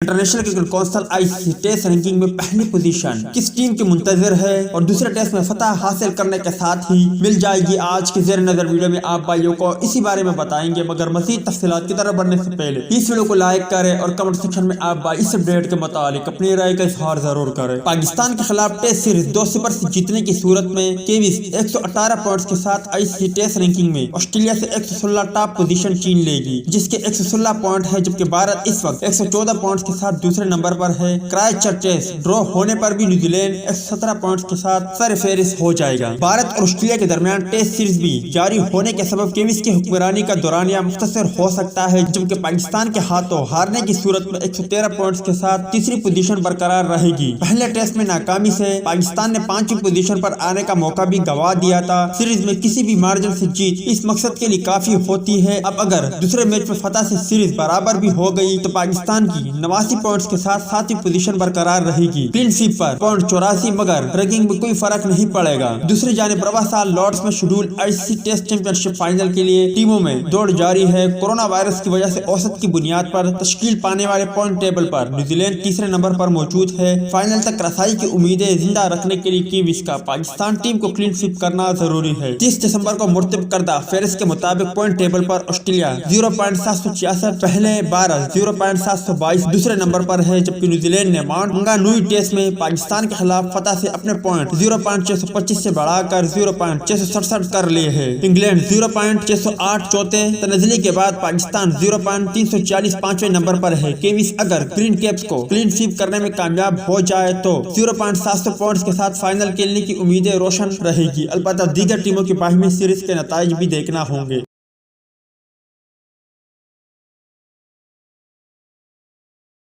International Cricket Council ICC test ranking में पहली position किस टीम की मुंतजर है और दूसरे टेस्ट में फतह हासिल करने के साथ ही मिल जाएगी। आज की जेर नजर वीडियो में आप भाइयों को इसी बारे में बताएंगे, मगर मज़ीद तफसीलात की तरफ बढ़ने से पहले इस वीडियो को लाइक करें और कमेंट सेक्शन में आप भाई इस अपडेट के मुतालिक अपनी राय का इजहार जरूर करें। पाकिस्तान के खिलाफ टेस्ट सीरीज 2-0 से जीतने की सूरत में केविस 118 पॉइंट्स के साथ ICC टेस्ट रैंकिंग में ऑस्ट्रेलिया से 116 टॉप पोजीशन चीन लेगी, जिसके 116 पॉइंट है, जबकि भारत इस वक्त 114 पॉइंट्स के साथ दूसरे नंबर पर है। क्राइस्टचर्च टेस्ट ड्रॉ होने पर भी न्यूजीलैंड 117 पॉइंट्स के साथ सरफहरिस्त हो जाएगा। भारत और ऑस्ट्रेलिया के दरमियान टेस्ट सीरीज भी जारी होने के सबब केविस की हुक्मरानी का दौरानिया मुख्तसर हो सकता है, जबकि पाकिस्तान के हाथों हारने की सूरत में 113 पॉइंट्स के साथ तीसरी पोजीशन बरकरार रहेगी। पहले टेस्ट में नाकामी से पाकिस्तान ने 5वीं पोजीशन पर आने का मौका भी गंवा दिया था। सीरीज में किसी भी मार्जिन से जीत इस मकसद के लिए काफी होती है। अब अगर दूसरे मैच में फतह से सीरीज बराबर भी हो गई तो पाकिस्तान की 89 पॉइंट्स के साथ 7वीं पोजीशन बरकरार रहेगी। क्लीन स्वीप पर पॉइंट 84, मगर रैंकिंग में कोई फर्क नहीं पड़ेगा। दूसरी जानिब रवा साल लॉर्ड्स में schedule ICC test championship final के लिए टीमों में दौड़ जारी है। कोरोना वायरस की वजह से औसत की बुनियाद पर तश्कील पाने वाले पॉइंट टेबल पर न्यूजीलैंड तीसरे नंबर पर मौजूद है। फाइनल तक रसाई की उम्मीदें जिंदा रखने के लिए केविस का पाकिस्तान टीम को क्लीन स्वीप करना जरूरी है। 30 दिसंबर को मुर्तब करदा फेरिस्त के मुताबिक पॉइंट टेबल पर ऑस्ट्रेलिया 0.766, पहले भारत 0.722 दूसरे नंबर पर है, जबकि न्यूजीलैंड ने माउंट मांगानुई टेस्ट में पाकिस्तान के खिलाफ फतह से अपने पॉइंट 0.625 से बढ़ाकर 0.667 कर लिए हैं। इंग्लैंड 0.608 चौथे तनजली के बाद पाकिस्तान 0.340 पांचवें नंबर पर है। केविस अगर ग्रीन कैप्स को क्लीन स्वीप करने में कामयाब हो जाए तो 0.700 पॉइंट्स के साथ फाइनल खेलने की उम्मीदें रोशन रहेगी। अलबत्ता दीगर टीमों की बाहिमी सीरीज के नताइज भी देखना होंगे।